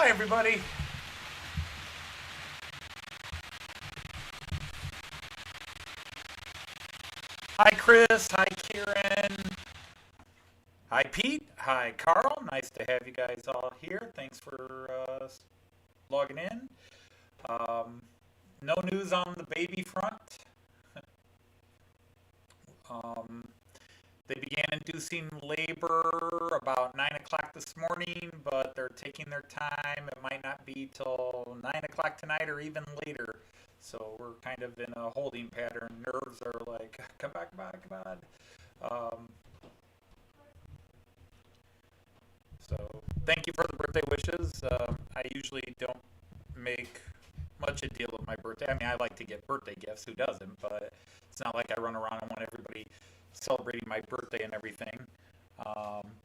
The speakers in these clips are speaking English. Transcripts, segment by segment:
Hi, everybody. Hi, Chris. Hi, Kieran. Hi, Pete. Hi, Carl. Nice to have you guys all here. Thanks for logging in. Um, no news on the baby front. Um, they began inducing labor about 9 o'clock this morning, but they're taking their time. It might not be till 9 o'clock tonight or even later. So we're kind of in a holding pattern. Nerves are like, come back, come back, come on. Um, so thank you for the birthday wishes. I usually don't make much a deal of my birthday. I mean, I like to get birthday gifts. Who doesn't? But it's not like I run around and want everybody celebrating my birthday and everything.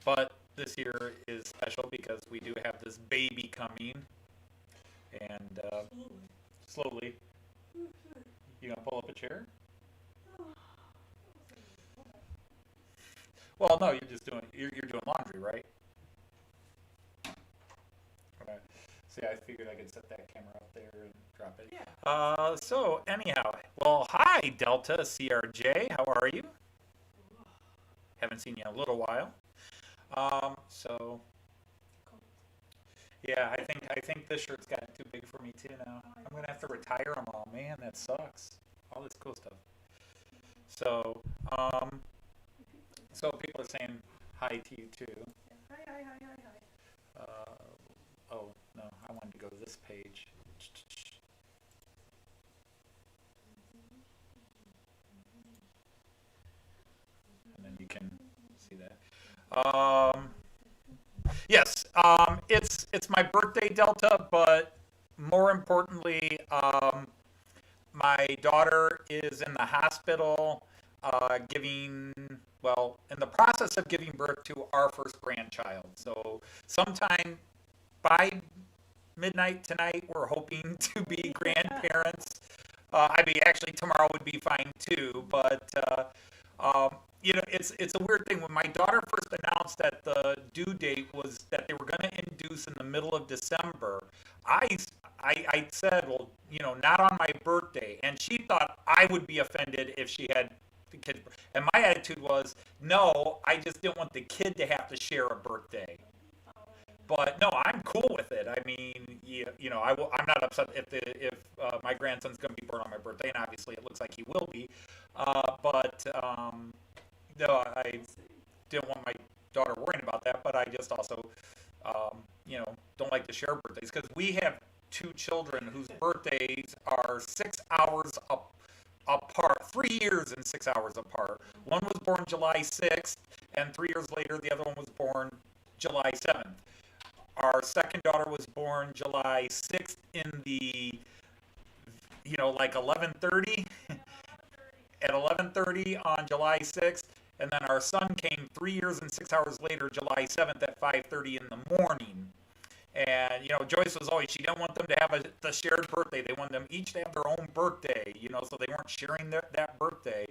But this year is special because we do have this baby coming, and slowly, you gonna pull up a chair? Well, no, you're doing laundry, right? Okay. See, I figured I could set that camera up there and drop it. Yeah. So anyhow, well, hi Delta CRJ, how are you? Haven't seen you in a little while. So yeah, I think this shirt's gotten too big for me too now. I'm gonna have to retire them all. Man, that sucks. All this cool stuff. So, um, so people are saying hi to you too. Hi, hi, hi, hi, hi. Oh no, I wanted to go to this page, and then you can see that. Yes, it's my birthday, Delta, but more importantly, my daughter is in the hospital, giving, well, in the process of giving birth to our first grandchild. So sometime by midnight tonight, we're hoping to be grandparents. I mean, actually, tomorrow would be fine too. But it's a weird thing. When my daughter first announced that the due date was that they were going to induce in the middle of December, I I said, well, not on my birthday, and she thought I would be offended if she had the kid. And my attitude was, no, I just didn't want the kid to have to share a birthday. But no, I'm cool with it. I mean, I'm not upset if my grandson's going to be born on my birthday, and obviously it looks like he will be. But no, I didn't want my daughter worrying about that. But I just also, don't like to share birthdays because we have two children whose birthdays are 6 hours apart, 3 years and 6 hours apart. One was born July 6th, and 3 years later, the other one was born July 7th. Our second daughter was born July 6th in the, like 11:30 at 11:30 on July 6th, and then our son came 3 years and 6 hours later, July 7th at 5:30 in the morning. And Joyce was always, she didn't want them to have the shared birthday. They wanted them each to have their own birthday, so they weren't sharing that birthday.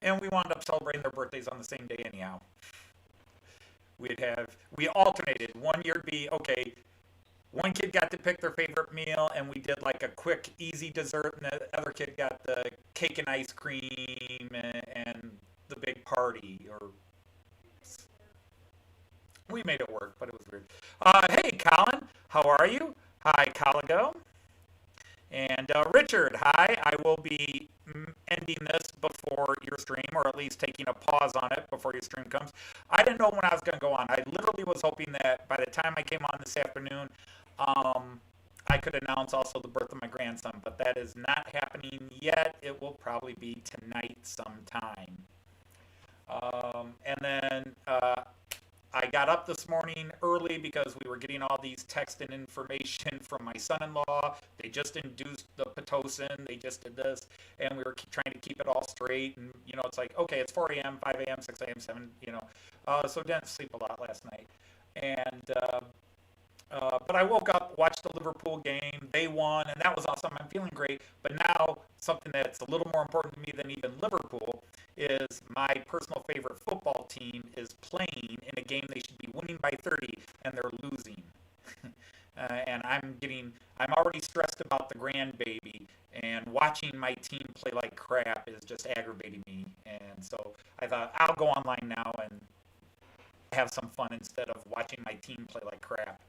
And we wound up celebrating their birthdays on the same day anyhow. We alternated. One year would be, okay, one kid got to pick their favorite meal, and we did like a quick, easy dessert, and the other kid got the cake and ice cream and the big party. Or we made it work, but it was weird. Hey, Colin, how are you? Hi, Caligo. And Richard, hi. I will be ending this before your stream, or at least taking a pause on it before your stream comes. I didn't know when I was going to go on. I literally was hoping that by the time I came on this afternoon, I could announce also the birth of my grandson, but that is not happening yet. It will probably be tonight sometime. And then I got up this morning early because we were getting all these text and information from my son-in-law. They just induced the Pitocin. They just did this, and we were trying to keep it all straight. And it's like, okay, it's 4 a.m., 5 a.m., 6 a.m., 7. So didn't sleep a lot last night. And but I woke up, watched the Liverpool game. They won, and that was awesome. I'm feeling great. But now, something that's a little more important to me than even Liverpool is my personal favorite football team is playing in a game they should be winning by 30, and they're losing. And I'm already stressed about the grandbaby, and watching my team play like crap is just aggravating me. And so I thought I'll go online now and have some fun instead of watching my team play like crap.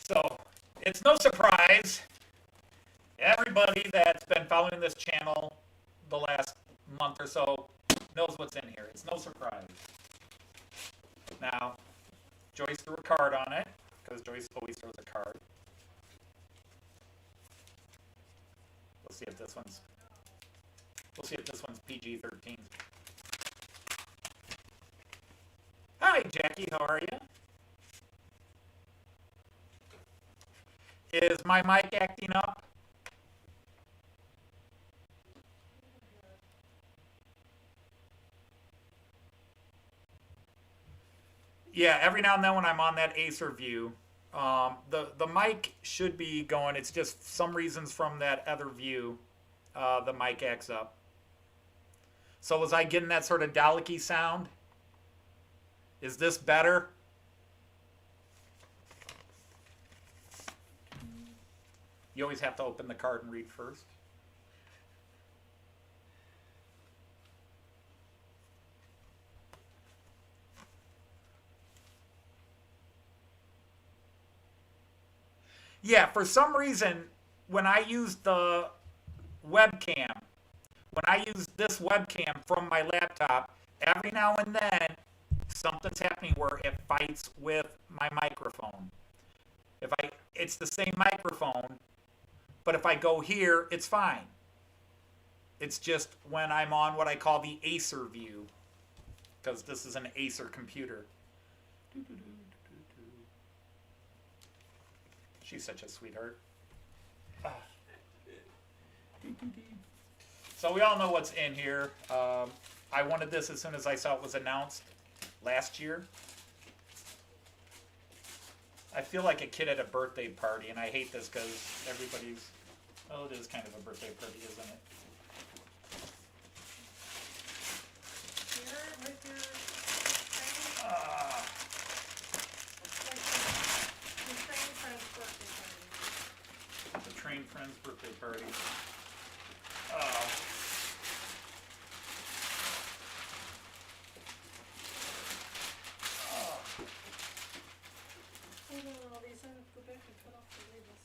So it's no surprise. Everybody that's been following this channel the last month or so knows what's in here. It's no surprise. Now, Joyce threw a card on it, because Joyce always throws a card. We'll see if this one's PG-13. Hi, Jackie. How are you? Is my mic acting up? Yeah, every now and then when I'm on that Acer view, the mic should be going. It's just some reasons from that other view, the mic acts up. So was I getting that sort of Dalek-y sound? Is this better? You always have to open the card and read first. Yeah, for some reason, when I use the webcam, when I use this webcam from my laptop, every now and then, something's happening where it fights with my microphone. It's the same microphone, but if I go here, it's fine. It's just when I'm on what I call the Acer view, because this is an Acer computer. She's such a sweetheart. So we all know what's in here. I wanted this as soon as I saw it was announced last year. I feel like a kid at a birthday party, and I hate this because everybody's... Oh, it is kind of a birthday party, isn't it? Here with your train friend's birthday party. The train friend's birthday party. Hold on, all these in, go back and cut off the labels.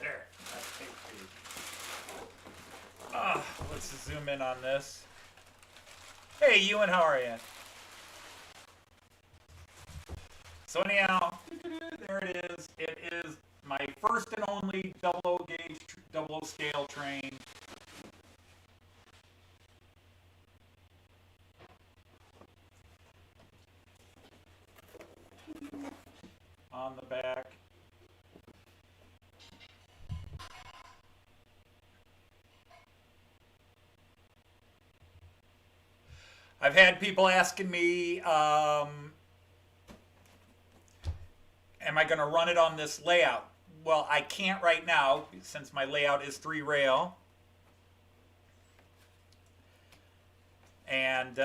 There. That's tape for you. Let's zoom in on this. Hey, Ewan, how are you? So anyhow, there it is. It is my first and only 00 gauge, 00 scale train. On the back. I've had people asking me, am I going to run it on this layout? Well, I can't right now since my layout is 3-rail. And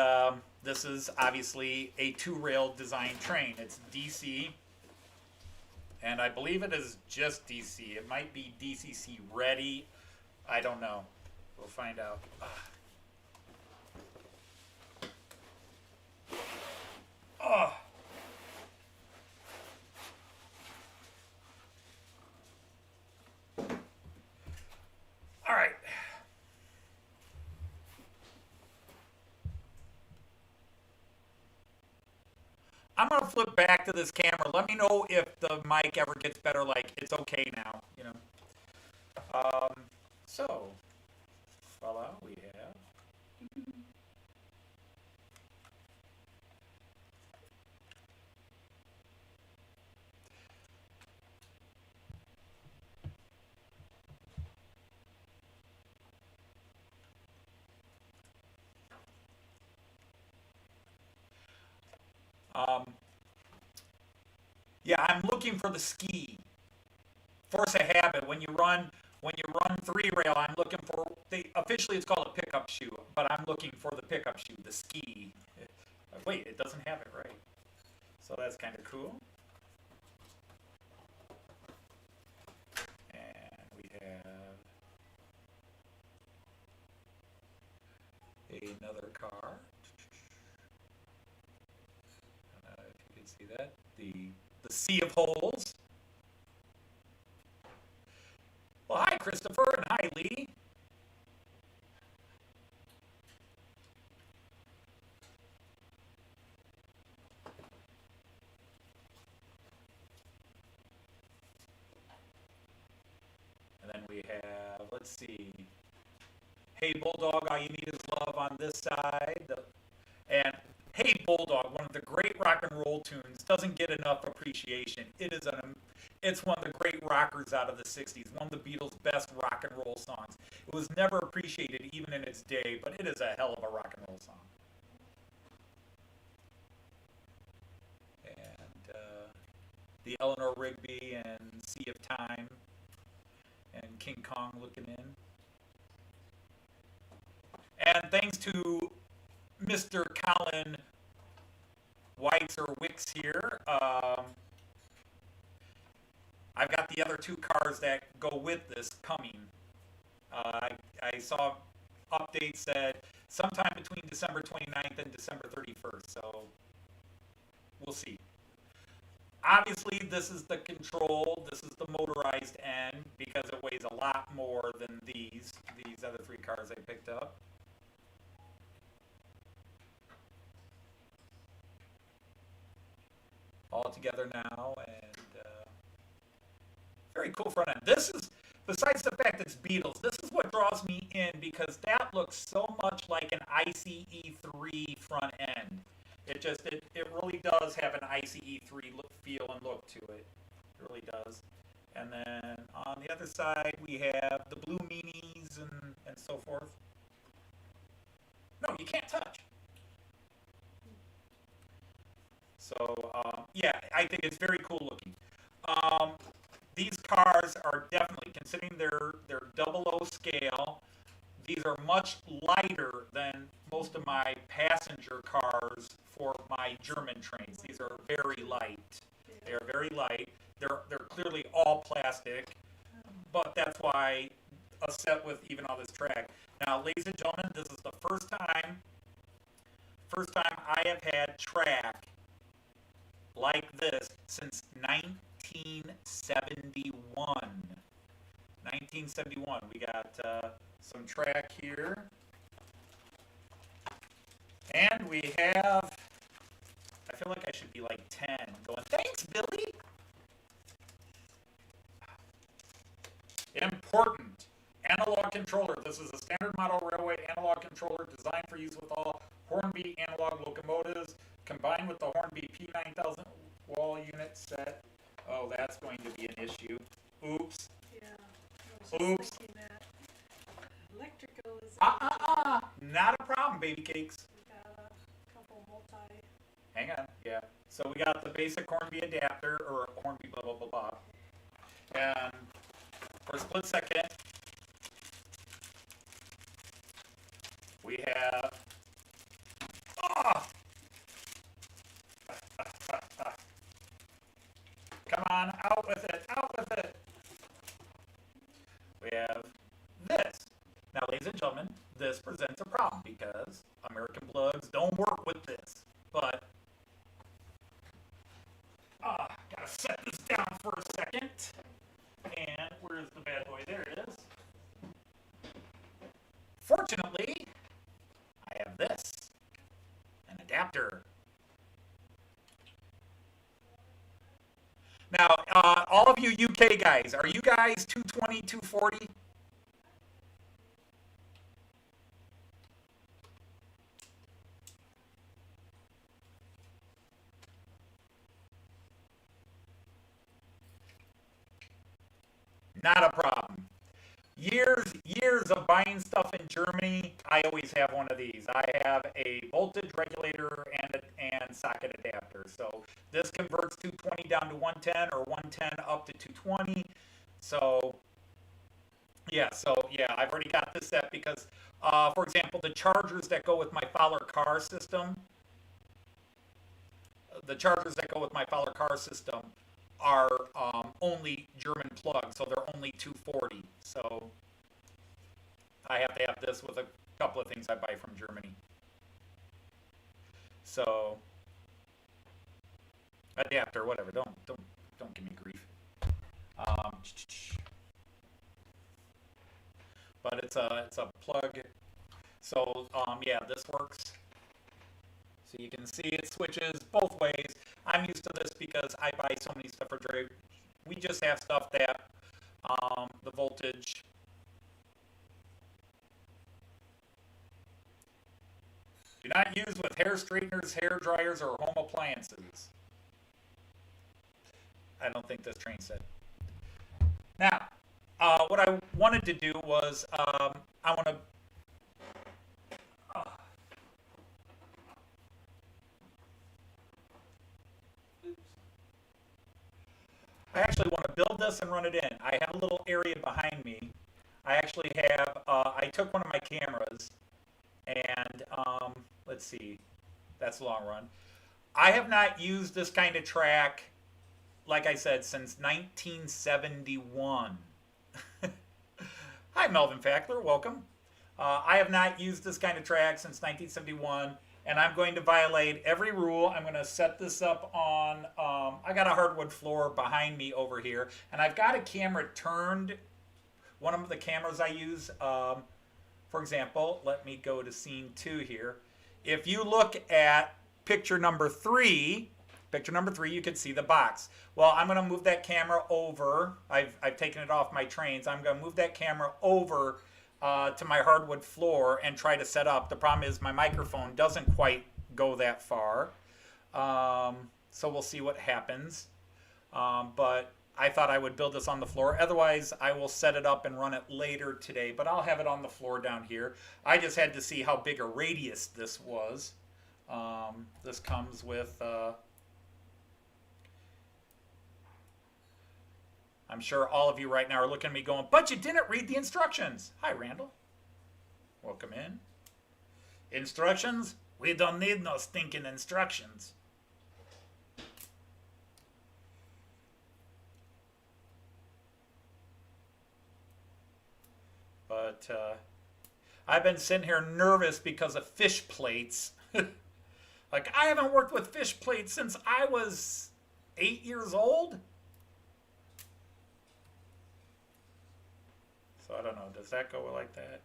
this is obviously a 2-rail design train. It's DC. And I believe it is just DC. It might be DCC ready. I don't know. We'll find out. All right. I'm going to flip back to this camera. Let me know if the mic ever gets better, like it's okay now, you know. So, voila, we have. Yeah, I'm looking for the ski. Force a habit. When you run 3-rail, I'm looking for officially it's called a pickup shoe, but I'm looking for the pickup shoe, the ski. Wait, it doesn't have it, right? So that's kind of cool. And we have another car. If you can see that, the sea of holes. Well, hi, Christopher, and hi, Lee. And then we have, let's see, Hey Bulldog, all you need is love on this side. And Hey Bulldog, one of the great rock and roll tunes, doesn't get enough appreciation. It's one of the great rockers out of the 60s, one of the Beatles' best rock and roll songs. It was never appreciated even in its day, but it is a hell of a rock and roll song. And the Eleanor Rigby and Sea of Time and King Kong looking in. And thanks to Mr. Colin Weitz or Wicks here, I've got the other two cars that go with this coming. I saw updates said sometime between December 29th and December 31st, so we'll see. Obviously, this is the control, this is the motorized end, because it weighs a lot more than these other three cars I picked up. All together now, and very cool front end. This is, besides the fact it's Beatles, this is what draws me in, because that looks so much like an ICE3 front end. It really does have an ICE3 look, feel and look to it. It really does. And then on the other side, we have the blue meanies and so forth. No, you can't touch. So, yeah, I think it's very cool looking. These cars are definitely, considering their 00 scale, these are much lighter than most of my passenger cars for my German trains. These are very light. They are very light. They're clearly all plastic, but that's why a set with even all this track. Now, ladies and gentlemen, this is the first time I have had track like this since 1971. 1971. We got some track here. And we have, I feel like I should be like 10 going, thanks, Billy. Important. Analog controller. This is a standard model railway analog controller designed for use with all Hornby analog locomotives, combined with the Hornby P9000 wall unit set. Oh, that's going to be an issue. Oops. Yeah. I was Oops. thinking that. Electrical is. Not a problem, baby cakes. We got a couple multi. Hang on, yeah. So we got the basic Hornby adapter, or Hornby blah, blah, blah, blah. And for a split second, we have, come on, out with it, out with it. We have this. Now, ladies and gentlemen, this presents a problem because American plugs don't work with this. But, gotta set this down for a second. And where's the bad boy? There it is. Fortunately, I have this, an adapter. Now, all of you UK guys, are you guys 220, 240? Not a problem. Years of buying stuff in Germany, I always have one of these. I have a voltage regulator and socket adapter. So this converts 220 down to 110 or 110 up to 220. So yeah, I've already got this set because, for example, the chargers that go with my Fowler car system, the chargers that go with my Fowler car system are only German plug, so they're only 240. So I have to have this with a couple of things I buy from Germany. So adapter, whatever. Don't give me grief. But it's a plug. So yeah, this works. So you can see it switches both ways. I'm used to this because I buy so many stuff for Dre. We just have stuff that the voltage. Do not use with hair straighteners, hair dryers, or home appliances. I don't think this train said. Now, what I wanted to do was I want to. I actually want to build this and run it in. I have a little area behind me. I actually have. I took one of my cameras, and let's see. That's the long run. I have not used this kind of track, like I said, since 1971. Hi, Melvin Fackler. Welcome. I have not used this kind of track since 1971, and I'm going to violate every rule. I'm going to set this up on, I got a hardwood floor behind me over here, and I've got a camera turned. One of the cameras I use, for example, let me go to scene 2 here. If you look at picture number 3, you can see the box. Well, I'm going to move that camera over. I've taken it off my trains. I'm going to move that camera over to my hardwood floor and try to set up. The problem is my microphone doesn't quite go that far. So we'll see what happens. But I thought I would build this on the floor. Otherwise, I will set it up and run it later today. But I'll have it on the floor down here. I just had to see how big a radius this was. This comes with... I'm sure all of you right now are looking at me going, but you didn't read the instructions. Hi, Randall. Welcome in. Instructions? We don't need no stinking instructions. But I've been sitting here nervous because of fish plates. Like, I haven't worked with fish plates since I was 8 years old. So I don't know, does that go like that?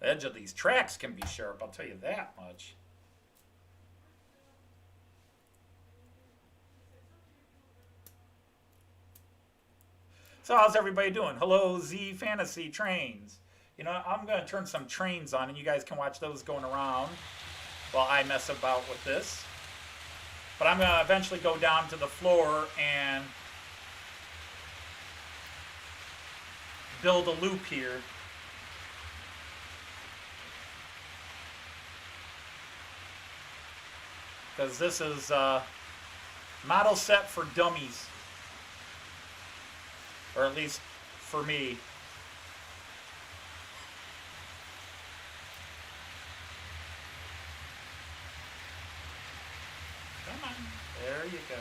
The edge of these tracks can be sharp, I'll tell you that much. So how's everybody doing? Hello, Z Fantasy Trains. You know, I'm going to turn some trains on and you guys can watch those going around while I mess about with this. But I'm going to eventually go down to the floor and build a loop here. Because this is model set for dummies. Or at least for me. Come on, there you go.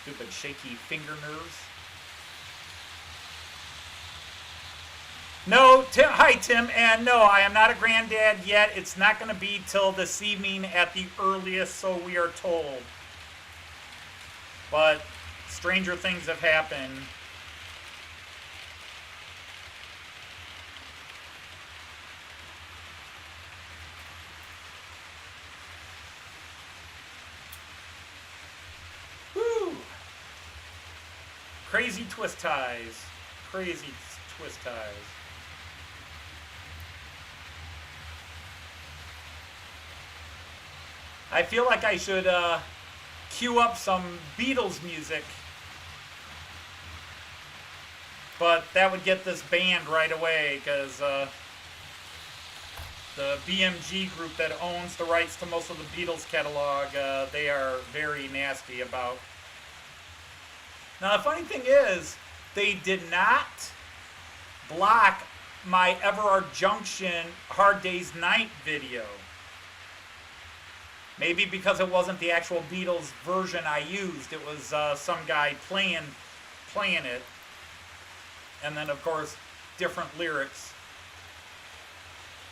Stupid shaky finger nerves. No, Tim, hi Tim, and no, I am not a granddad yet. It's not going to be till this evening at the earliest, so we are told. But stranger things have happened. Woo! Crazy twist ties. Crazy twist ties. I feel like I should cue up some Beatles music, but that would get this banned right away because the BMG group that owns the rights to most of the Beatles catalog, they are very nasty about. Now the funny thing is, they did not block my Everard Junction Hard Day's Night video. Maybe because it wasn't the actual Beatles version I used. It was some guy playing it. And then, of course, different lyrics.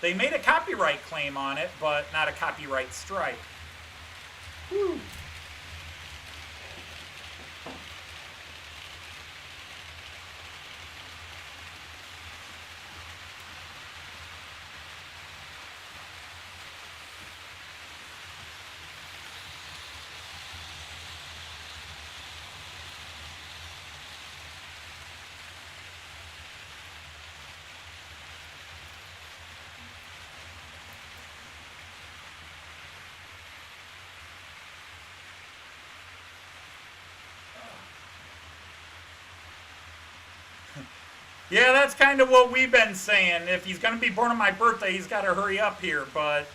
They made a copyright claim on it, but not a copyright strike. Whew. Yeah, that's kind of what we've been saying. If he's going to be born on my birthday, he's got to hurry up here. But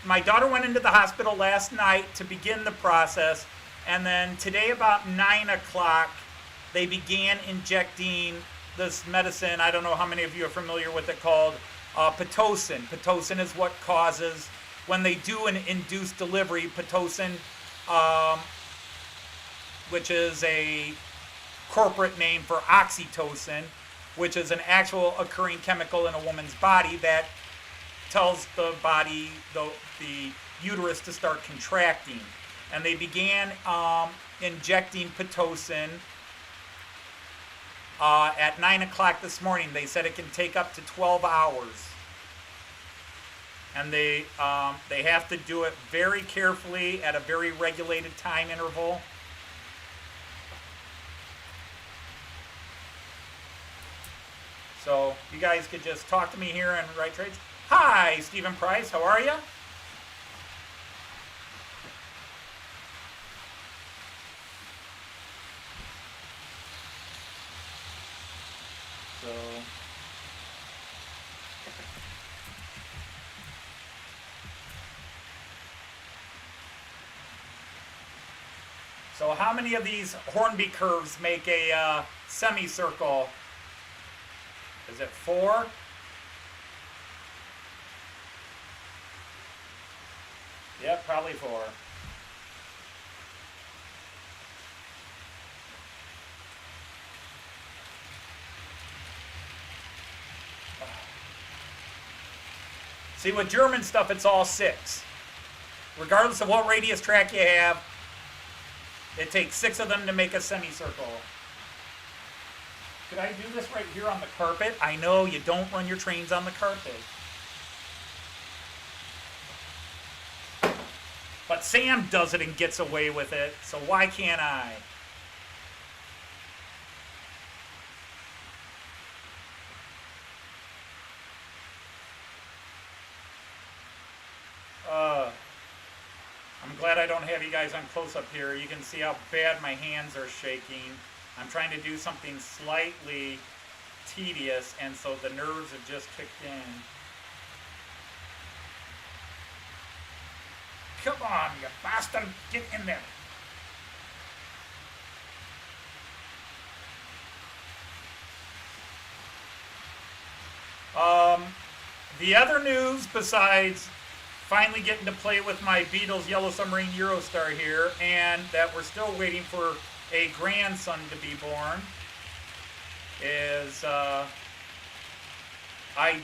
my daughter went into the hospital last night to begin the process, and then today about 9 o'clock, they began injecting this medicine. I don't know how many of you are familiar with it, called Pitocin. Pitocin is what causes, when they do an induced delivery, Pitocin, which is a corporate name for oxytocin, which is an actual occurring chemical in a woman's body that tells the body, the uterus, to start contracting. And they began injecting Pitocin at 9 o'clock this morning. They said it can take up to 12 hours. And they have to do it very carefully at a very regulated time interval. So you guys could just talk to me here and write trades. Hi, Stephen Price. How are you? So how many of these Hornby curves make a semicircle? Is it 4? Yep, probably 4. See, with German stuff, it's all 6. Regardless of what radius track you have, it takes 6 of them to make a semicircle. Could I do this right here on the carpet? I know you don't run your trains on the carpet. But Sam does it and gets away with it, so why can't I? I'm glad I don't have you guys on close-up here. You can see how bad my hands are shaking. I'm trying to do something slightly tedious, and so the nerves have just kicked in. Come on, you bastard, get in there. The other news, besides finally getting to play with my Beatles Yellow Submarine Eurostar here, and that we're still waiting for a grandson to be born, is I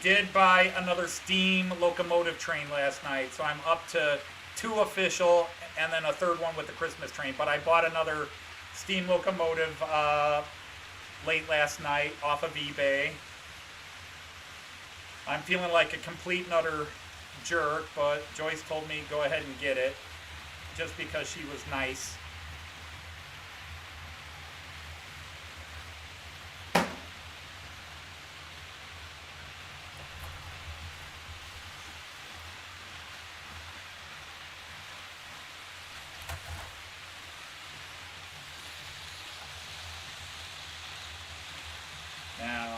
did buy another steam locomotive train last night, so I'm up to 2 official and then a third one with the Christmas train. But I bought another steam locomotive late last night off of eBay. I'm feeling like a complete and utter jerk, but Joyce told me go ahead and get it just because she was nice. Now,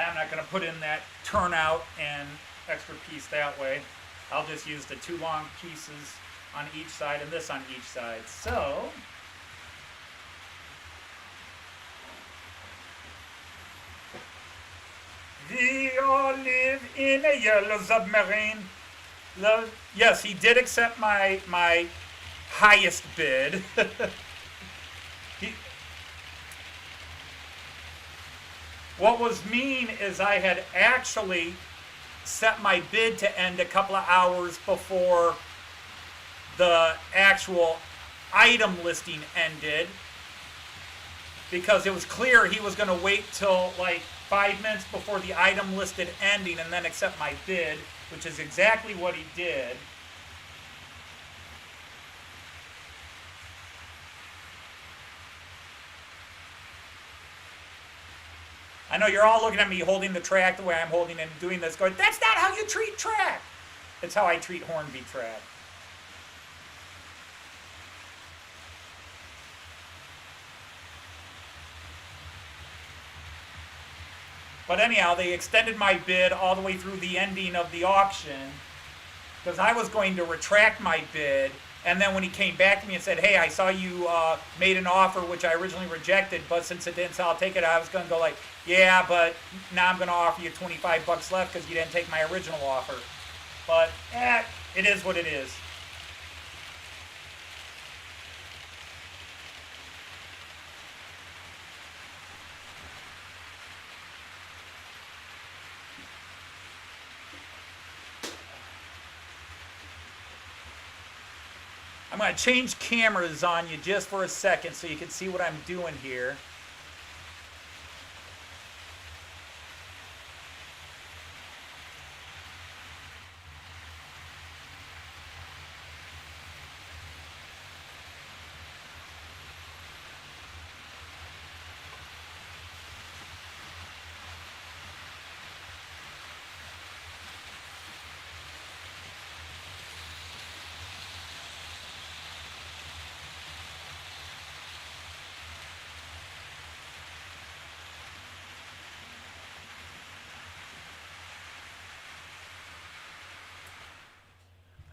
I'm not going to put in that turnout and extra piece that way. I'll just use the 2 long pieces on each side and this on each side. So, we all live in a yellow submarine. Yes, he did accept my highest bid. he, what was mean is I had actually set my bid to end a couple of hours before the actual item listing ended, because it was clear he was going to wait till like 5 minutes before the item listed ending and then accept my bid, which is exactly what he did. I know you're all looking at me holding the track the way I'm holding it and doing this, going, that's not how you treat track. It's how I treat Hornby track. But anyhow, they extended my bid all the way through the ending of the auction, because I was going to retract my bid. And then when he came back to me and said, hey, I saw you made an offer which I originally rejected, but since it didn't sell, I'll take it. I was going to go like, yeah, but now I'm going to offer you 25 bucks left because you didn't take my original offer. But it is what it is. I'm going to change cameras on you just for a second so you can see what I'm doing here.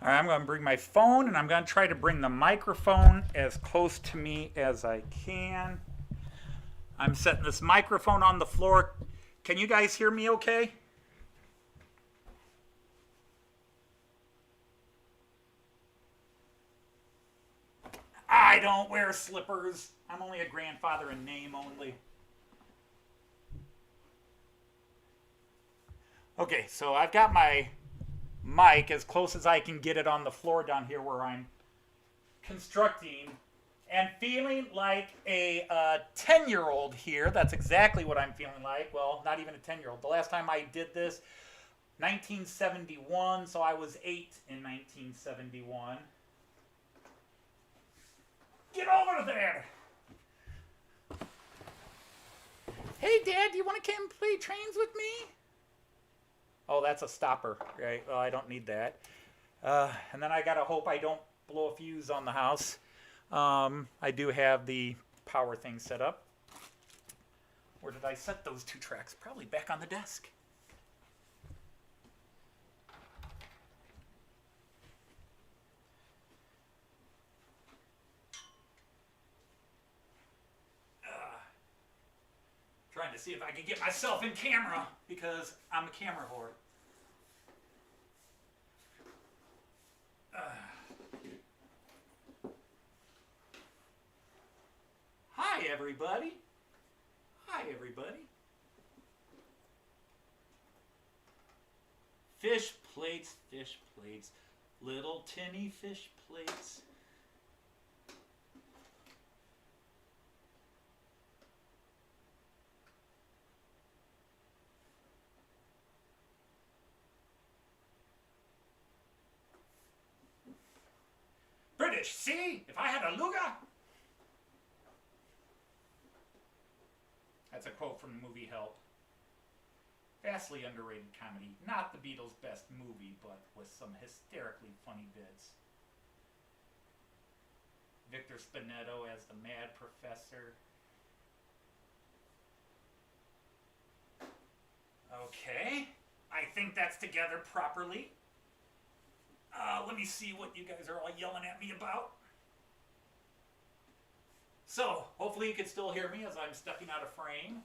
All right, I'm going to bring my phone, and I'm going to try to bring the microphone as close to me as I can. I'm setting this microphone on the floor. Can you guys hear me okay? I don't wear slippers. I'm only a grandfather in name only. Okay, so I've got my mic as close as I can get it on the floor down here where I'm constructing and feeling like a 10-year-old here. That's exactly what I'm feeling like. Well, not even a 10-year-old. The last time I did this, 1971, so I was 8 in 1971. Get over there! Hey, Dad, do you want to come play trains with me? Oh, that's a stopper, right? Well, I don't need that. And then I gotta hope I don't blow a fuse on the house. I do have the power thing set up. Where did I set those 2 tracks? Probably back on the desk. Trying to see if I can get myself in camera because I'm a camera whore. Hi, everybody. Hi, everybody. Fish plates, little tinny fish plates. British, see? If I had a luga. That's a quote from the movie Help. Vastly underrated comedy. Not the Beatles' best movie, but with some hysterically funny bits. Victor Spinetto as the mad professor. Okay, I think that's together properly. Let me see what you guys are all yelling at me about. So, hopefully you can still hear me as I'm stepping out of frame.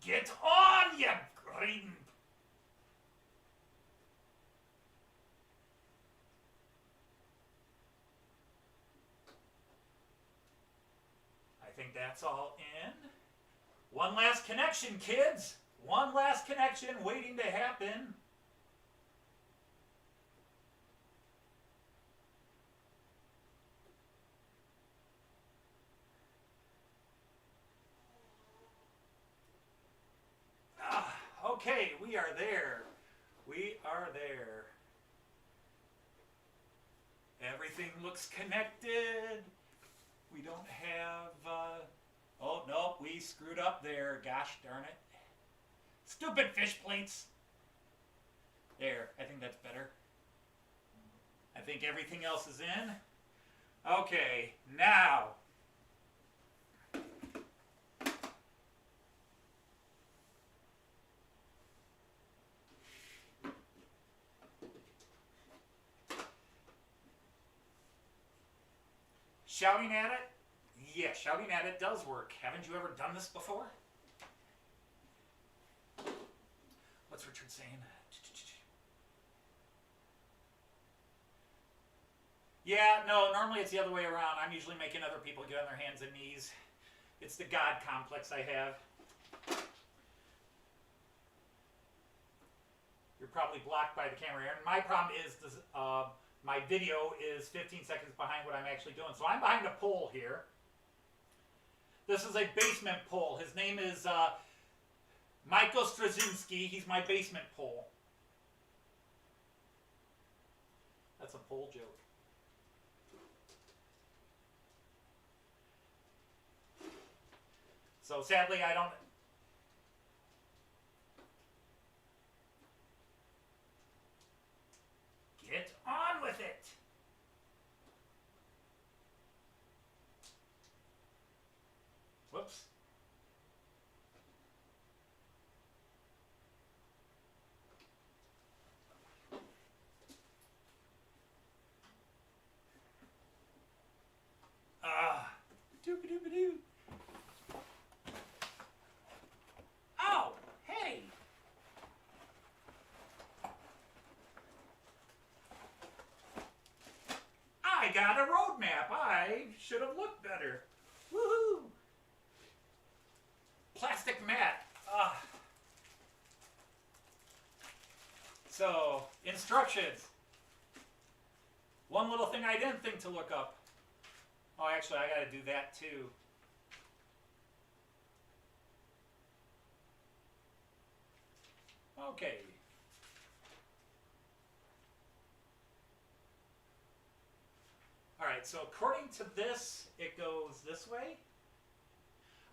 Get on, you green. I think that's all in. One last connection, kids. One last connection waiting to happen. Okay, we are there. We are there. Everything looks connected. We don't have, oh, no, we screwed up there. Gosh darn it. Stupid fish plates. There, I think that's better. I think everything else is in. Okay, now. Shouting at it? Yeah, shouting at it does work. Haven't you ever done this before? What's Richard saying? Yeah, no, normally it's the other way around. I'm usually making other people get on their hands and knees. It's the God complex I have. You're probably blocked by the camera here. And my problem is this, my video is 15 seconds behind what I'm actually doing. So I'm behind a pole here. This is a basement pole. His name is Michael Straczynski. He's my basement pole. That's a pole joke. So sadly, I don't... Get on with it! Whoops. Doop-a-doop-a-doo. Oh, hey! I got a roadmap. I should have looked better. Woohoo! Plastic mat. So, instructions. One little thing I didn't think to look up. Oh, actually, I got to do that too. Okay. All right, so according to this, it goes this way.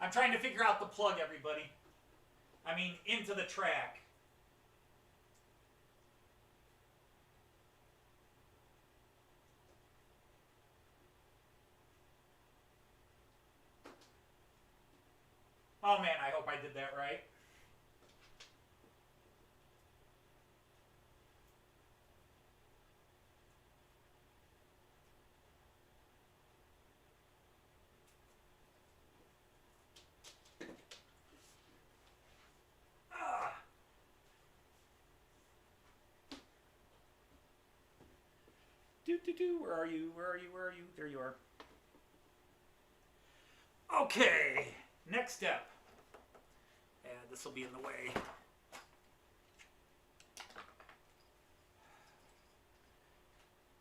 I'm trying to figure out the plug, everybody. I mean, into the track. Oh man, I hope I did that right. Where are you? Where are you? Where are you? There you are. Okay, next step. And this will be in the way.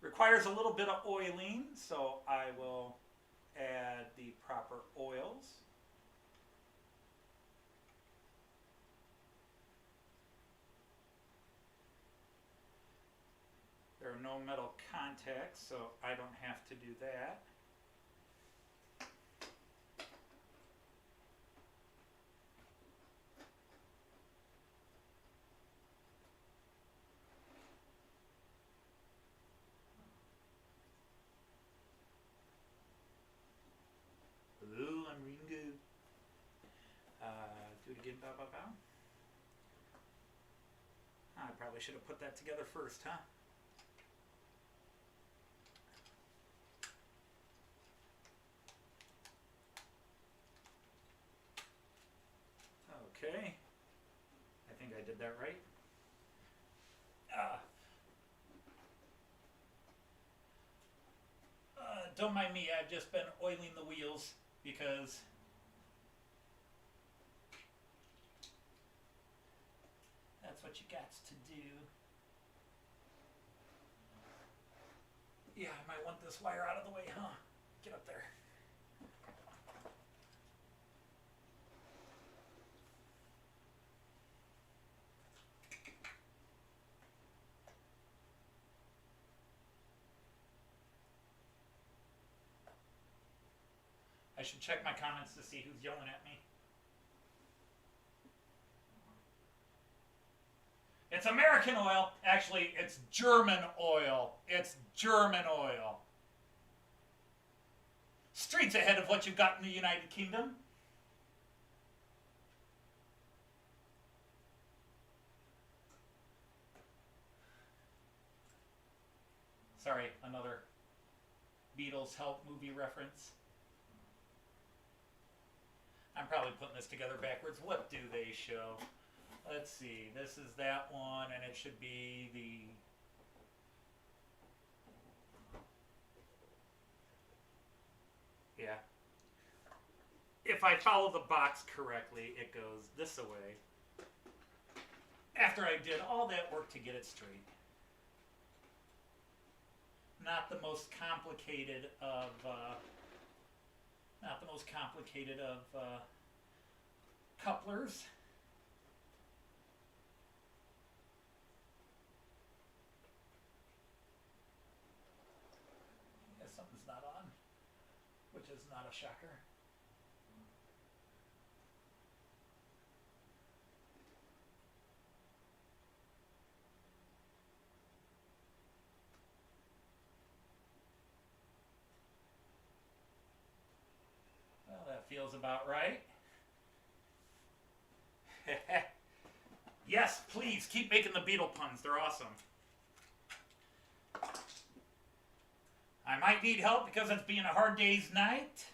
Requires a little bit of oiling, so I will add the proper oils. There are no metal contacts, so I don't have to do that. bow, bow, bow. I probably should have put that together first, huh? Okay. I think I did that right. Don't mind me, I've just been oiling the wheels because that's what you got to do. Yeah, I might want this wire out of the way, huh? Get up there. I should check my comments to see who's yelling at me. It's American oil. Actually, it's German oil. It's German oil. Streets ahead of what you've got in the United Kingdom. Sorry, another Beatles Help movie reference. I'm probably putting this together backwards. What do they show? Let's see. This is that one, and it should be the... Yeah. If I follow the box correctly, it goes this way. After I did all that work to get it straight. Not the most complicated of... couplers. Yeah, something's not on, which is not a shocker. Well, that feels about right. Yes, please, keep making the Beatle puns. They're awesome. I might need help because it's being a hard day's night.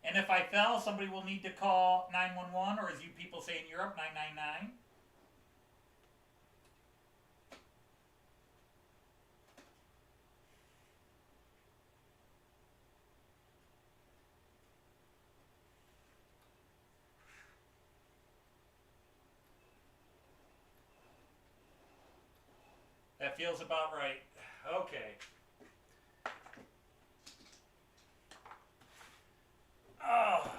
And if I fell, somebody will need to call 911, or as you people say in Europe, 999. That feels about right. Okay. Oh.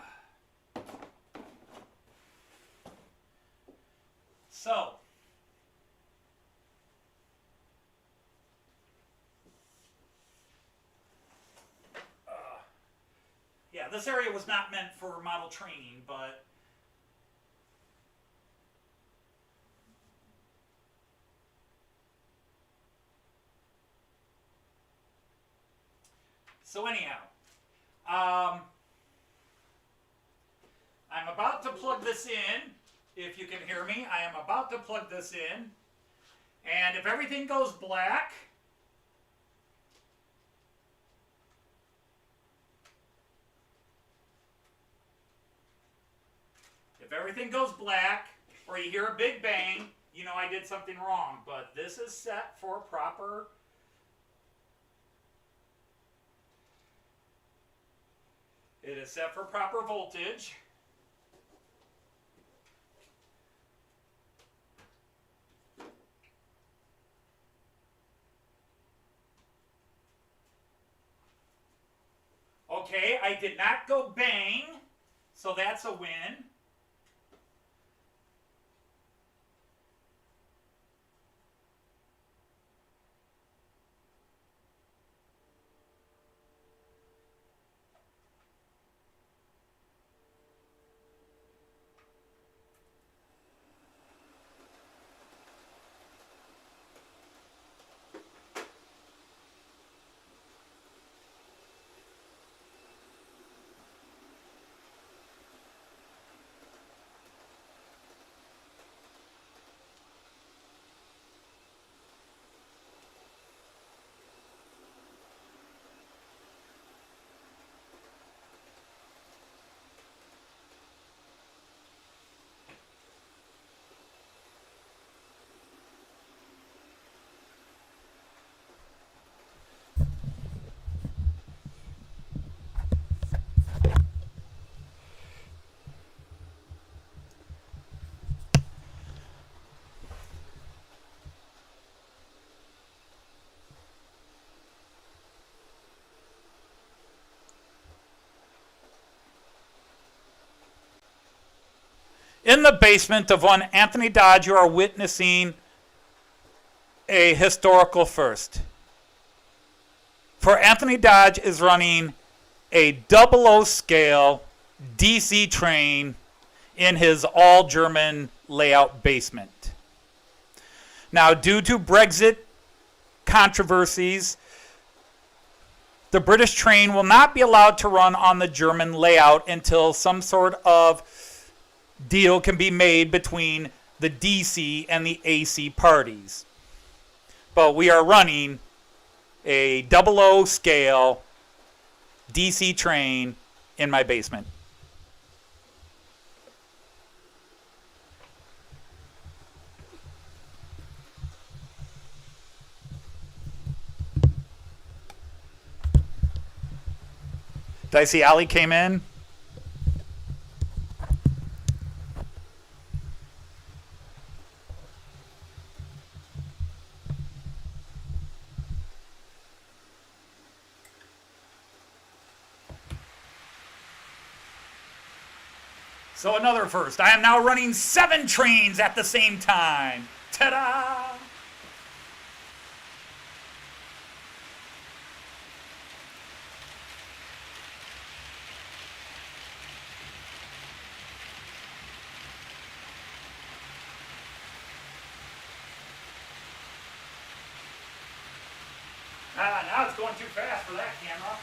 So. Yeah, this area was not meant for model training, but so anyhow, I'm about to plug this in. If you can hear me, I am about to plug this in. And if everything goes black, or you hear a big bang, you know I did something wrong. But this is set for proper... It is set for proper voltage. Okay, I did not go bang, so that's a win. In the basement of one Anthony Dodge, you are witnessing a historical first. For Anthony Dodge is running a 00 scale DC train in his all-German layout basement. Now, due to Brexit controversies, the British train will not be allowed to run on the German layout until some sort of deal can be made between the DC and the AC parties. But we are running a 00 scale DC train in my basement. Did I see Ali came in? So another first. I am now running 7 trains at the same time. Ta-da! Now it's going too fast for that camera.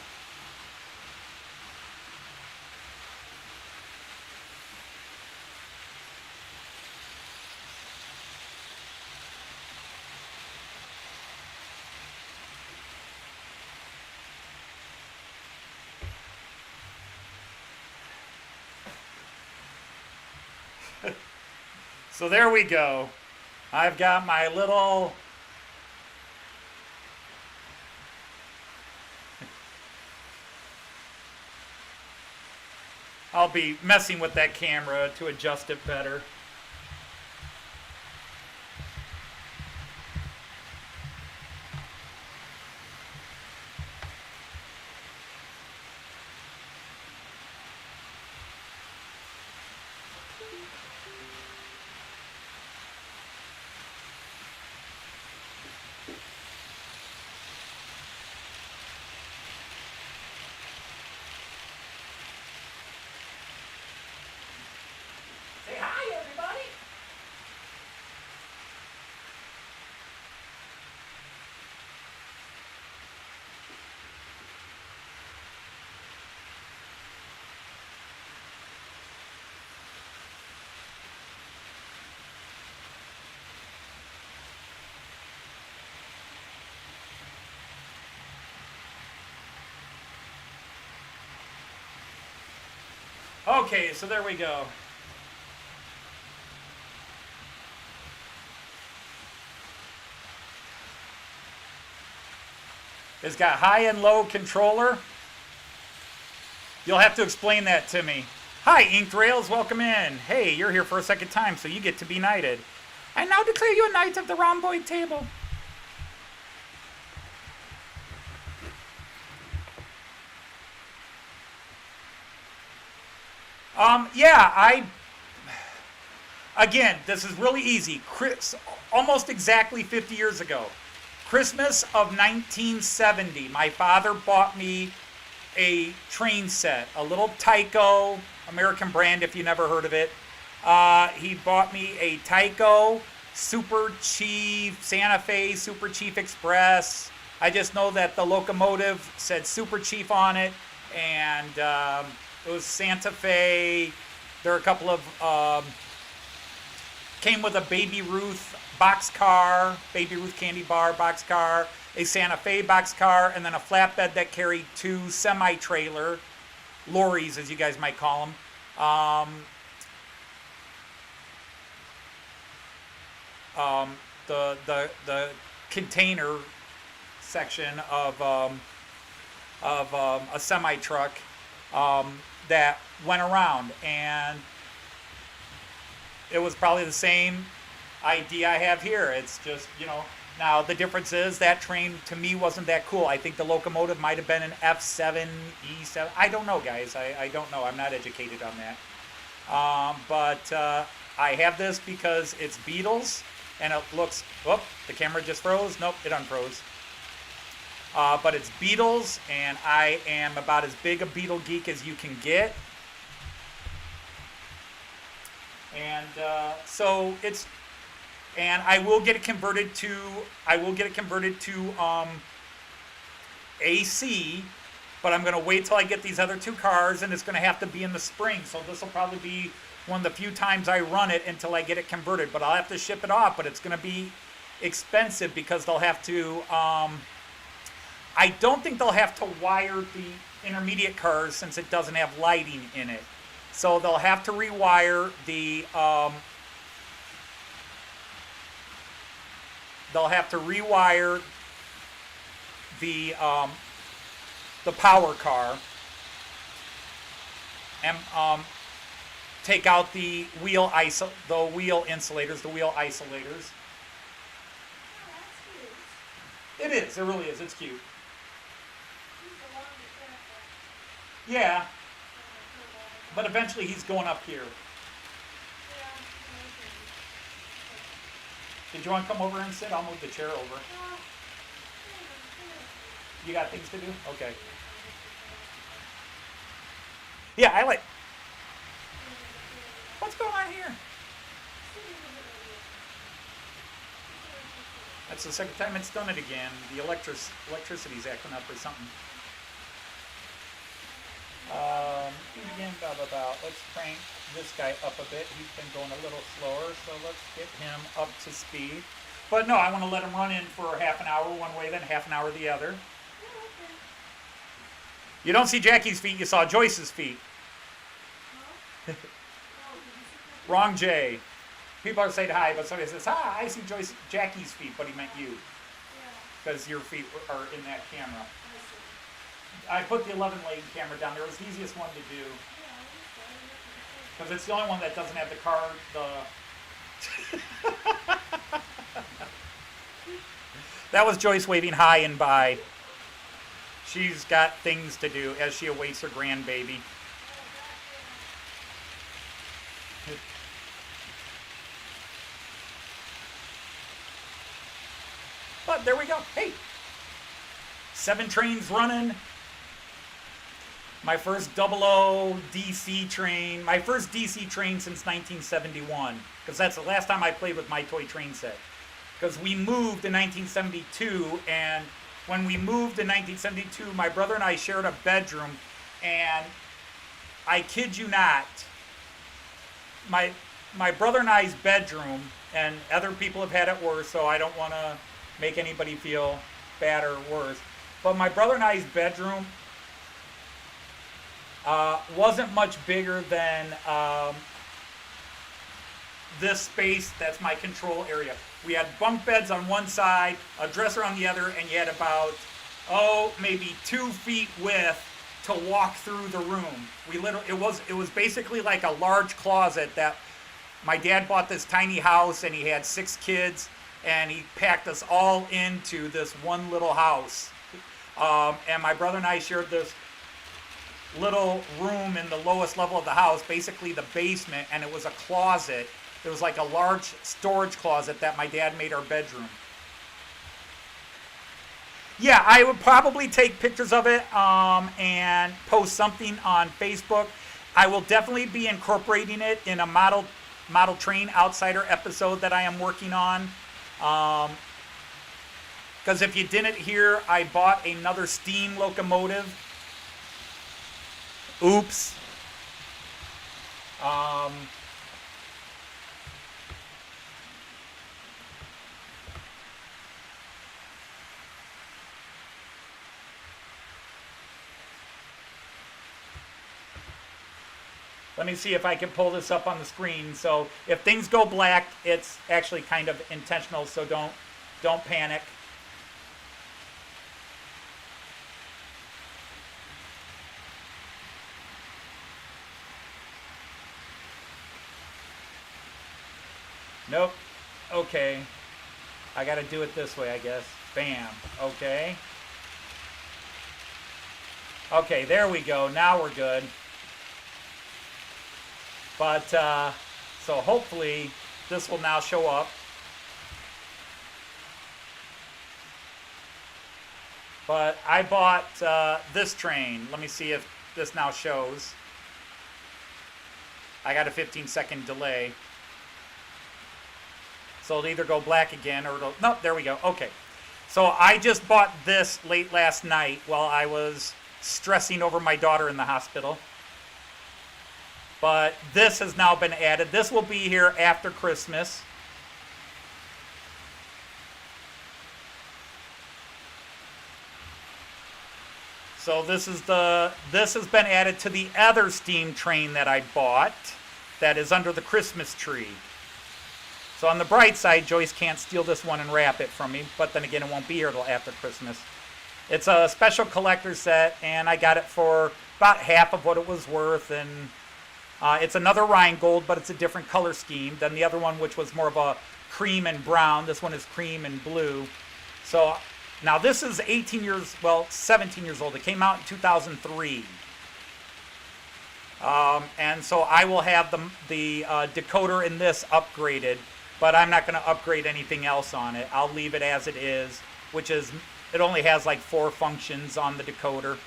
So there we go. I've got my little I'll be messing with that camera to adjust it better. Say hi, everybody. Okay, so there we go. It's got high and low controller. You'll have to explain that to me. Hi, Inked Rails, welcome in. Hey, you're here for a second time, so you get to be knighted. I now declare you a knight of the rhomboid table. Again, this is really easy. Almost exactly 50 years ago, Christmas of 1970, my father bought me a train set, a little Tyco, American brand if you never heard of it. He bought me a Tyco Super Chief Santa Fe Super Chief Express. I just know that the locomotive said Super Chief on it, and it was Santa Fe. There are a couple of came with a Baby Ruth boxcar, Baby Ruth candy bar boxcar, a Santa Fe boxcar, and then a flatbed that carried 2 semi-trailer lorries, as you guys might call them. The container section of a semi truck that went around, and it was probably the same idea I have here. It's just, now the difference is that train to me wasn't that cool. I think the locomotive might have been an F7, E7. I don't know, guys. I don't know. I'm not educated on that. But I have this because it's Beatles, and it looks. Whoop! The camera just froze. Nope, it unfroze. But it's Beatles, and I am about as big a Beatle geek as you can get. And so it's, and I will get it converted to. I will get it converted to AC, but I'm going to wait till I get these other two cars, and it's going to have to be in the spring. So this will probably be one of the few times I run it until I get it converted. But I'll have to ship it off, but it's going to be expensive because they'll have to. I don't think they'll have to wire the intermediate cars since it doesn't have lighting in it. So they'll have to rewire the. They'll have to rewire the power car and take out the wheel insulators, the wheel isolators. Oh, that's cute. It is. It really is. It's cute. He's a long character. Yeah, but eventually he's going up here. Yeah, Did you want to come over and sit? I'll move the chair over. well, You got things to do? Okay. Yeah, I like. What's going on here? That's the second time it's done it again. The electricity's acting up or something. Again, blah, blah, blah. Let's crank this guy up a bit. He's been going a little slower, so let's get him up to speed. But no, I want to let him run in for half an hour one way, then half an hour the other. You don't see Jackie's feet, you saw Joyce's feet. Wrong J. People are saying hi, but somebody says, hi, I see Jackie's feet, but he meant you. Because your feet are in that camera. I put the 11 lane camera down there. It was the easiest one to do. Because it's the only one that doesn't have the car, That was Joyce waving hi and bye. She's got things to do as she awaits her grandbaby. But there we go. Hey, 7 trains running. My first 00 DC train. My first DC train since 1971. Because that's the last time I played with my toy train set. Because we moved in 1972, and when we moved in 1972, my brother and I shared a bedroom, and I kid you not, my brother and I's bedroom, and other people have had it worse, so I don't want to make anybody feel bad or worse, but my brother and I's bedroom wasn't much bigger than this space. That's my control area. We had bunk beds on one side, a dresser on the other, and you had about, maybe 2 feet width to walk through the room. It was basically like a large closet that my dad bought this tiny house, and he had 6 kids, and he packed us all into this one little house. And my brother and I shared this little room in the lowest level of the house, basically the basement, and it was a closet. It was like a large storage closet that my dad made our bedroom. Yeah, I would probably take pictures of it and post something on Facebook. I will definitely be incorporating it in a model train outsider episode that I am working on. Because if you didn't hear, I bought another steam locomotive. Oops. Let me see if I can pull this up on the screen. So if things go black, it's actually kind of intentional, so don't panic. Nope. Okay. I gotta do it this way, I guess. Bam. Okay. Okay, there we go. Now we're good. But, so hopefully this will now show up. But I bought this train. Let me see if this now shows. I got a 15-second delay. So it'll either go black again or it'll... No, there we go. Okay. So I just bought this late last night while I was stressing over my daughter in the hospital. But this has now been added. This will be here after Christmas. So this has been added to the other steam train that I bought that is under the Christmas tree. So on the bright side, Joyce can't steal this one and wrap it from me, but then again, it won't be here till after Christmas. It's a special collector set, and I got it for about half of what it was worth, and it's another Rheingold, but it's a different color scheme than the other one, which was more of a cream and brown. This one is cream and blue. So now this is 17 years old. It came out in 2003. And so I will have the decoder in this upgraded, but I'm not going to upgrade anything else on it. I'll leave it as it is, which is, it only has like 4 functions on the decoder.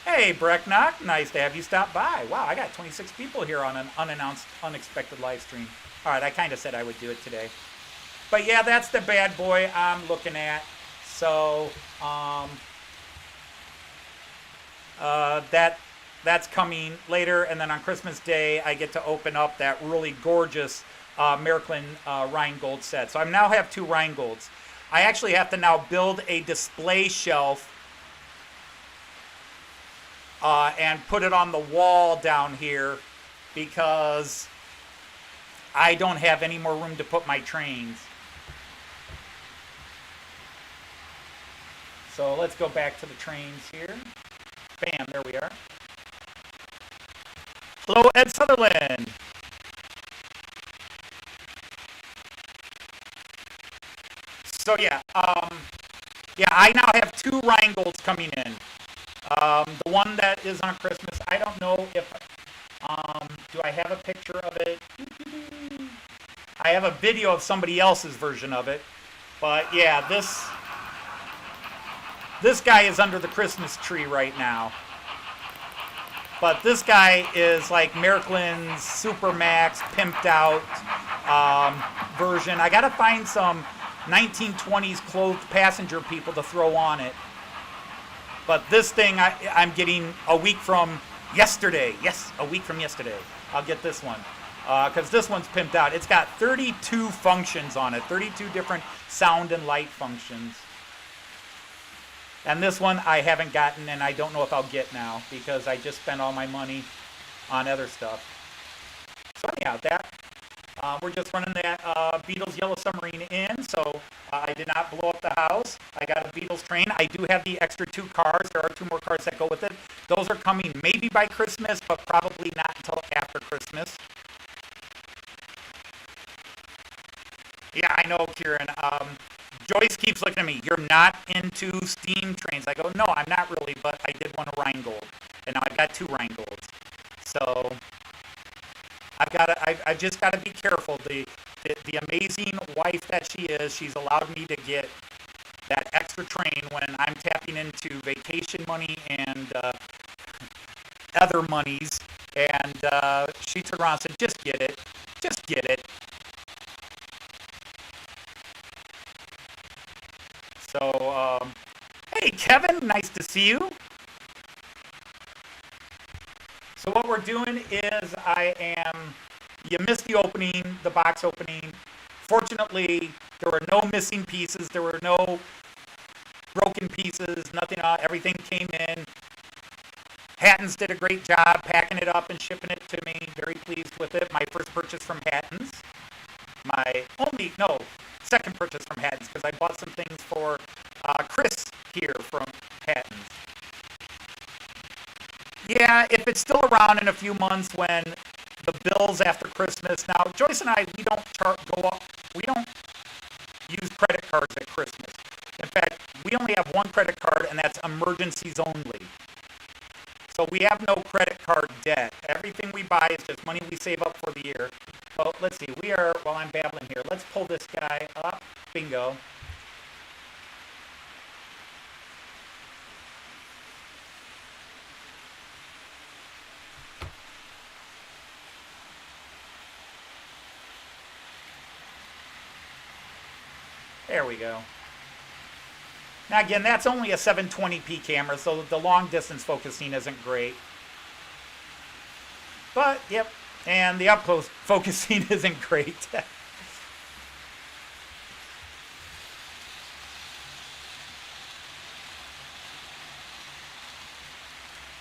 Hey, Brecknock, nice to have you stop by. Wow, I got 26 people here on an unannounced, unexpected live stream. All right, I kind of said I would do it today. But yeah, that's the bad boy I'm looking at. So, that's coming later, and then on Christmas Day I get to open up that really gorgeous Märklin Rheingold set. So I now have 2 Rheingolds. I actually have to now build a display shelf and put it on the wall down here because I don't have any more room to put my trains. So let's go back to the trains here. Bam, there we are. Hello, Ed Sutherland. So yeah, I now have 2 Rheingolds coming in. The one that is on Christmas, I don't know if, do I have a picture of it? I have a video of somebody else's version of it. But yeah, this guy is under the Christmas tree right now. But this guy is like Märklin's Supermax pimped out version. I gotta find some 1920s clothed passenger people to throw on it. But this thing I'm getting a week from yesterday. Yes, a week from yesterday. I'll get this one. Because this one's pimped out. It's got 32 functions on it. 32 different sound and light functions. And this one I haven't gotten, and I don't know if I'll get now because I just spent all my money on other stuff. So anyhow, we're just running that Beatles Yellow Submarine in, so I did not blow up the house. I got a Beatles train. I do have the extra 2 cars. There are 2 more cars that go with it. Those are coming maybe by Christmas, but probably not until after Christmas. Yeah, I know, Kieran. Joyce keeps looking at me. You're not into steam trains. I go, no, I'm not really, but I did want a Rheingold. And now I've got 2 Rheingolds. So I've just got to be careful. The amazing wife that she is, she's allowed me to get that extra train when I'm tapping into vacation money and other monies. And she turned around and said, just get it. Just get it. So, hey, Kevin, nice to see you. So what we're doing is you missed the opening, the box opening. Fortunately, there were no missing pieces. There were no broken pieces, nothing. Everything came in. Hatton's did a great job packing it up and shipping it to me. Very pleased with it. My first purchase from Hatton's. Second purchase from Hatton's because I bought some things for Chris here from Hatton's. Yeah, if it's still around in a few months when the bills after Christmas. Now, Joyce and I, we don't use credit cards at Christmas. In fact, we only have one credit card, and that's emergencies only. So we have no credit card debt. Everything we buy is just money we save up for the year. Well, let's see. We are, while I'm babbling here, let's pull this guy up. Bingo. There we go. Now again, that's only a 720p camera, so the long distance focusing isn't great. But, yep, and the up close focusing isn't great.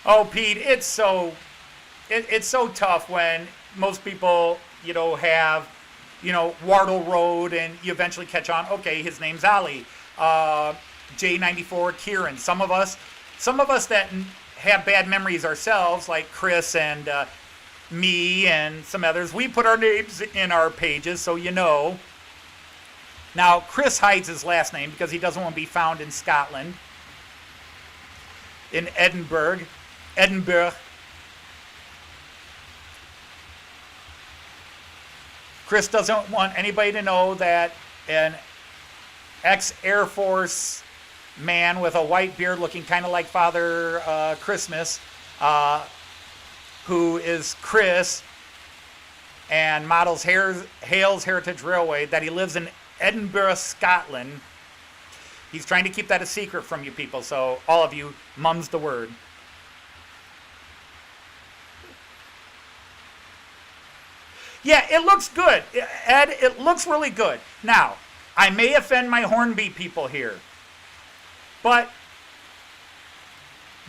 Oh, Pete, it's so tough when most people, have, Wardle Road, and you eventually catch on. Okay, his name's Ali. J94 Kieran. Some of us that have bad memories ourselves, like Chris and me and some others, we put our names in our pages, so you know. Now, Chris hides his last name because he doesn't want to be found in Scotland, in Edinburgh. Chris doesn't want anybody to know that an ex-Air Force man with a white beard looking kind of like Father Christmas, who is Chris and models Hales Heritage Railway, that he lives in Edinburgh, Scotland. He's trying to keep that a secret from you people, so all of you, mum's the word. Yeah, it looks good. Ed, it looks really good. Now, I may offend my Hornby people here, but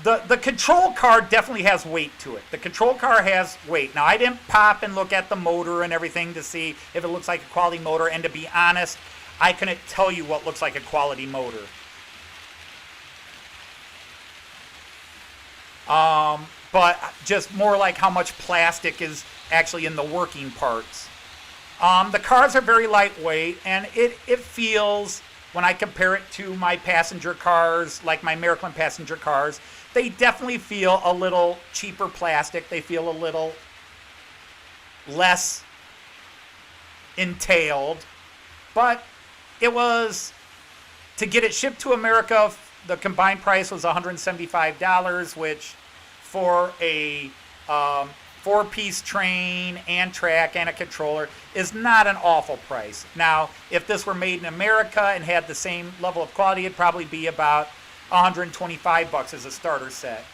the control car definitely has weight to it. The control car has weight. Now, I didn't pop and look at the motor and everything to see if it looks like a quality motor, and to be honest, I couldn't tell you what looks like a quality motor. But just more like how much plastic is actually in the working parts. The cars are very lightweight, and it feels, when I compare it to my passenger cars, like my American passenger cars, they definitely feel a little cheaper plastic. They feel a little less entailed. But it was, to get it shipped to America, the combined price was $175, which for a 4-piece train and track and a controller is not an awful price. Now, if this were made in America and had the same level of quality, it'd probably be about $125 as a starter set.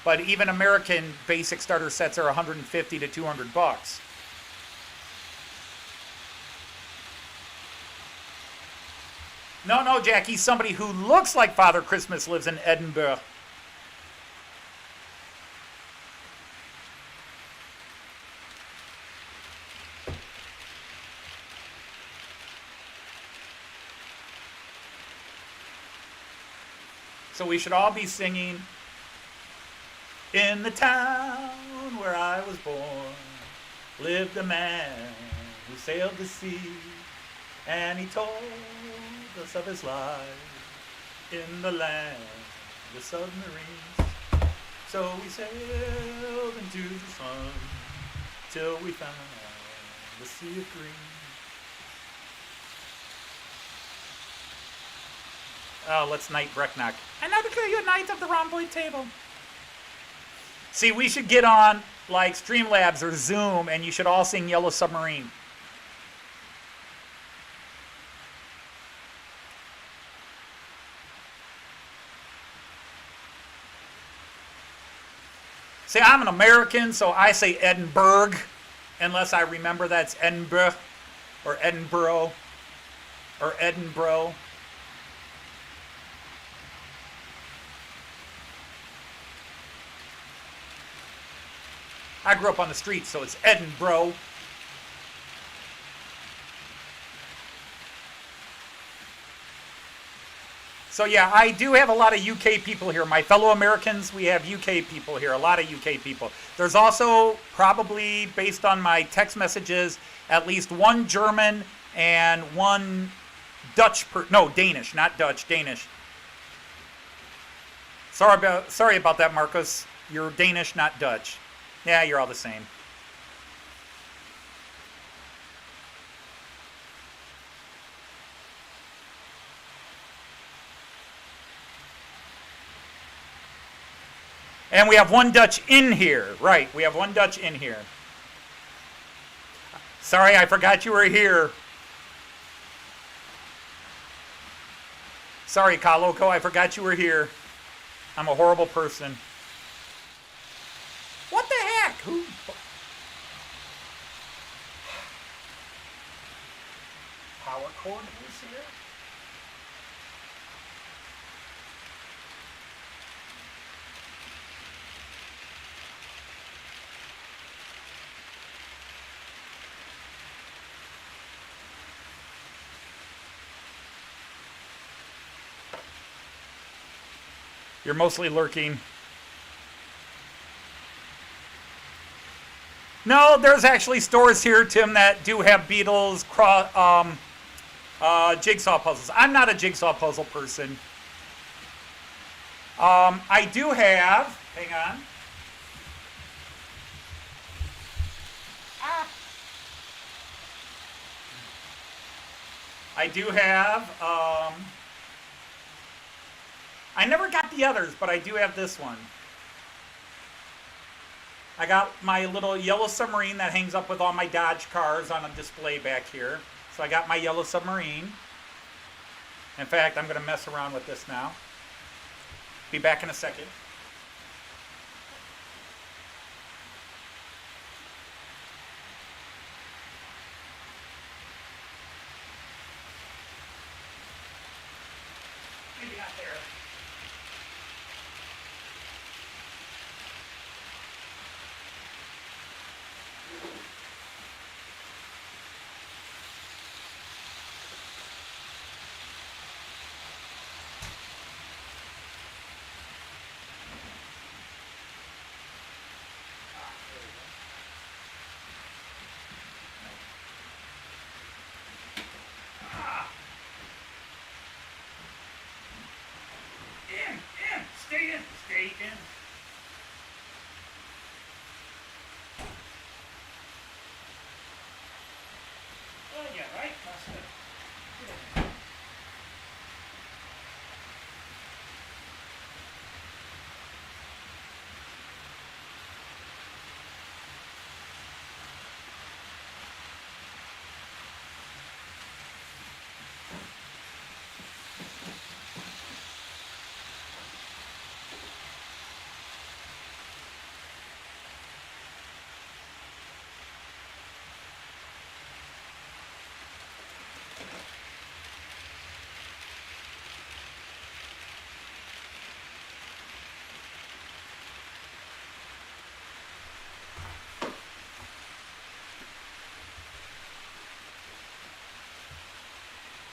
But even American basic starter sets are $150 to $200. No, Jackie, somebody who looks like Father Christmas lives in Edinburgh. So we should all be singing, "In the town where I was born, lived a man who sailed the sea, and he told us of his life in the land of submarines. So we sailed into the sun till we found the sea of green." Oh, let's Knight Brecknock. And now declare you a knight of the rhomboid table. See, we should get on like Streamlabs or Zoom, and you should all sing Yellow Submarine. See, I'm an American, so I say Edinburgh, unless I remember that's Edinburgh, or Edinburgh, or Edinburgh. I grew up on the streets, so it's Edinburgh. So yeah, I do have a lot of UK people here. My fellow Americans, we have UK people here, a lot of UK people. There's also, probably based on my text messages, at least one German and one Dutch, no, Danish, not Dutch, Danish. Sorry about that, Marcus. You're Danish, not Dutch. Yeah, you're all the same. And we have one Dutch in here. Right, we have one Dutch in here. Sorry, I forgot you were here. Sorry, Kaloko, I forgot you were here. I'm a horrible person. What the heck? Who? Power cord is here? You're mostly lurking. No, there's actually stores here, Tim, that do have Beatles jigsaw puzzles. I'm not a jigsaw puzzle person. I do have, hang on. I do have, I never got the others, but I do have this one. I got my little yellow submarine that hangs up with all my Dodge cars on a display back here. So I got my yellow submarine. In fact, I'm going to mess around with this now. Be back in a second. Maybe not there. Stay in. Oh, yeah, right? That's good.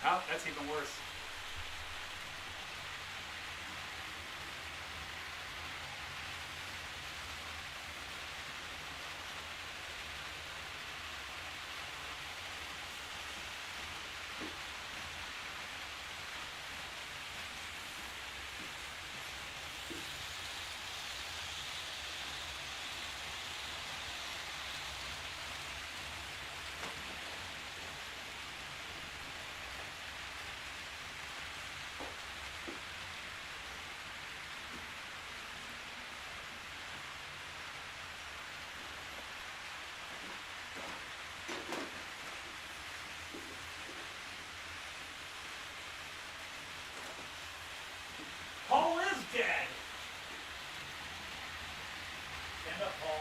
Oh, that's even worse. Paul is dead. Stand up, Paul.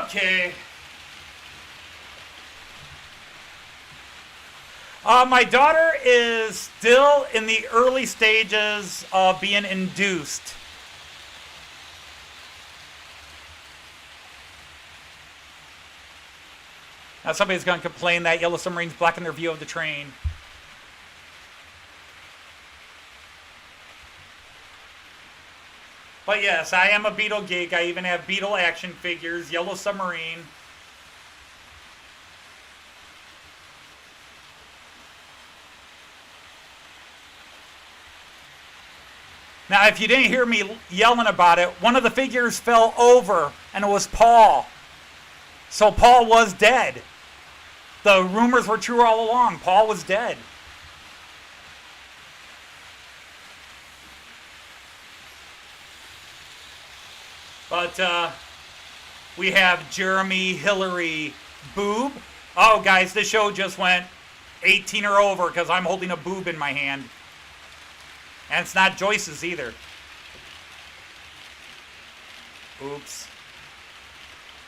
Okay. My daughter is still in the early stages of being induced. Now somebody's going to complain that yellow submarine's blocking their view of the train. But yes, I am a Beetle geek. I even have Beetle action figures, yellow submarine. Now, if you didn't hear me yelling about it, one of the figures fell over, and it was Paul. So Paul was dead. The rumors were true all along. Paul was dead. But we have Jeremy, Hillary, Boob. Oh, guys, this show just went 18 or over because I'm holding a boob in my hand. And it's not Joyce's either. Oops.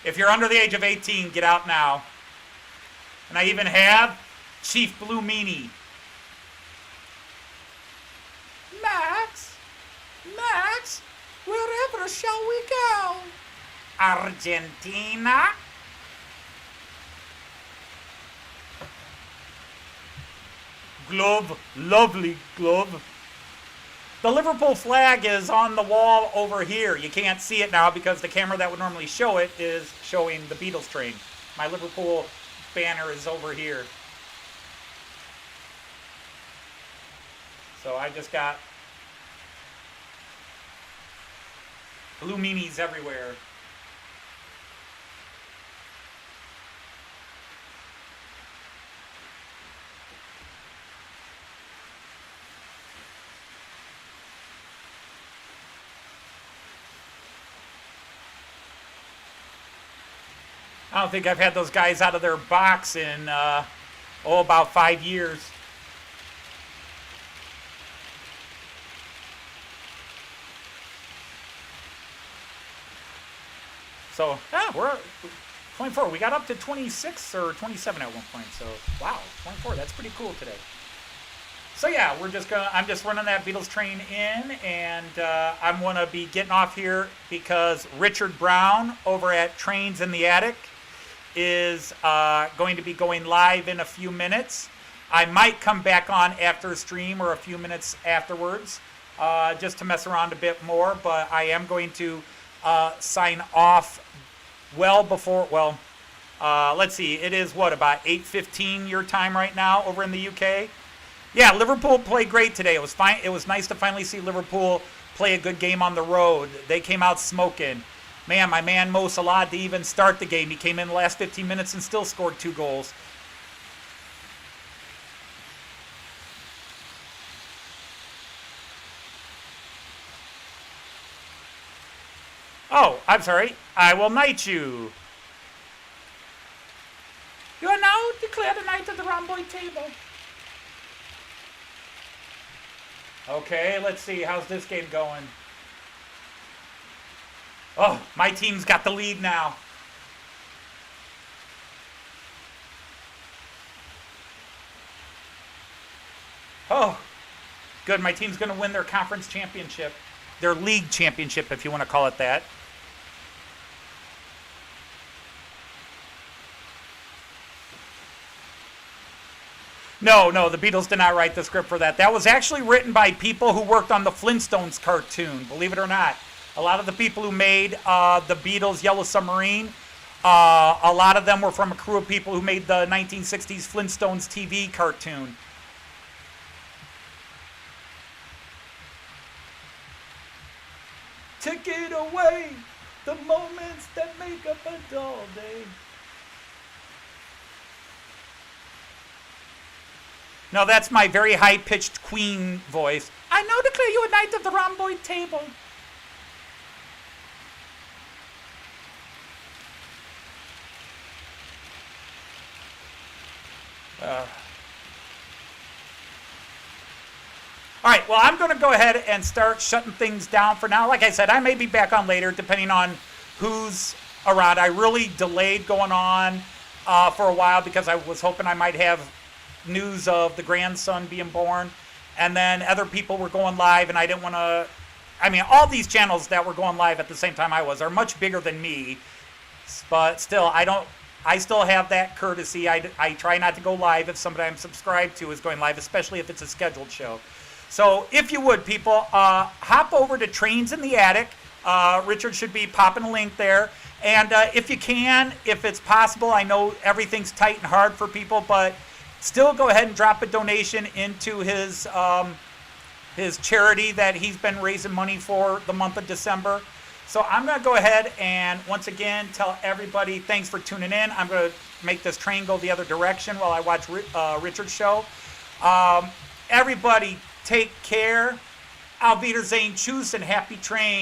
If you're under the age of 18, get out now. And I even have Chief Blue Meanie. Max? Max? Wherever shall we go? Argentina? Glove. Lovely glove. The Liverpool flag is on the wall over here. You can't see it now because the camera that would normally show it is showing the Beatles train. My Liverpool banner is over here. So I just got blue meanies everywhere. I don't think I've had those guys out of their box in, about 5 years. So, yeah, we're 24. We got up to 26 or 27 at one point. So, wow, 24. That's pretty cool today. So, yeah, I'm just running that Beatles train in, and I'm going to be getting off here because Richard Brown over at Trains in the Attic is going to be going live in a few minutes. I might come back on after stream or a few minutes afterwards just to mess around a bit more, but I am going to sign off well before, let's see, it is about 8:15 your time right now over in the UK. Yeah, Liverpool played great today. It was fine. It was nice to finally see Liverpool play a good game on the road. They came out smoking. Man, my man Mo Salah to even start the game. He came in the last 15 minutes and still scored 2 goals. Oh, I'm sorry. I will knight you. You are now declared a knight of the Rhomboid table. Okay, let's see. How's this game going? Oh, my team's got the lead now. Oh, good. My team's going to win their conference championship. Their league championship, if you want to call it that. No, the Beatles did not write the script for that. That was actually written by people who worked on the Flintstones cartoon, believe it or not. A lot of the people who made the Beatles' Yellow Submarine, a lot of them were from a crew of people who made the 1960s Flintstones TV cartoon. Take it away, the moments that make up a dull day. No, that's my very high-pitched Queen voice. I now declare you a knight of the rhomboid table. All right, well, I'm going to go ahead and start shutting things down for now. Like I said, I may be back on later, depending on who's around. I really delayed going on for a while because I was hoping I might have news of the grandson being born. And then other people were going live, and I didn't want to... I mean, all these channels that were going live at the same time I was are much bigger than me. But still, I still have that courtesy. I try not to go live if somebody I'm subscribed to is going live, especially if it's a scheduled show. So if you would, people, hop over to Trains in the Attic. Richard should be popping a link there. And if you can, if it's possible, I know everything's tight and hard for people, but still go ahead and drop a donation into his his charity that he's been raising money for the month of December. So I'm going to go ahead and once again tell everybody thanks for tuning in. I'm going to make this train go the other direction while I watch Richard's show. Everybody take care. Auf Wiedersehen, tschüss, and happy train.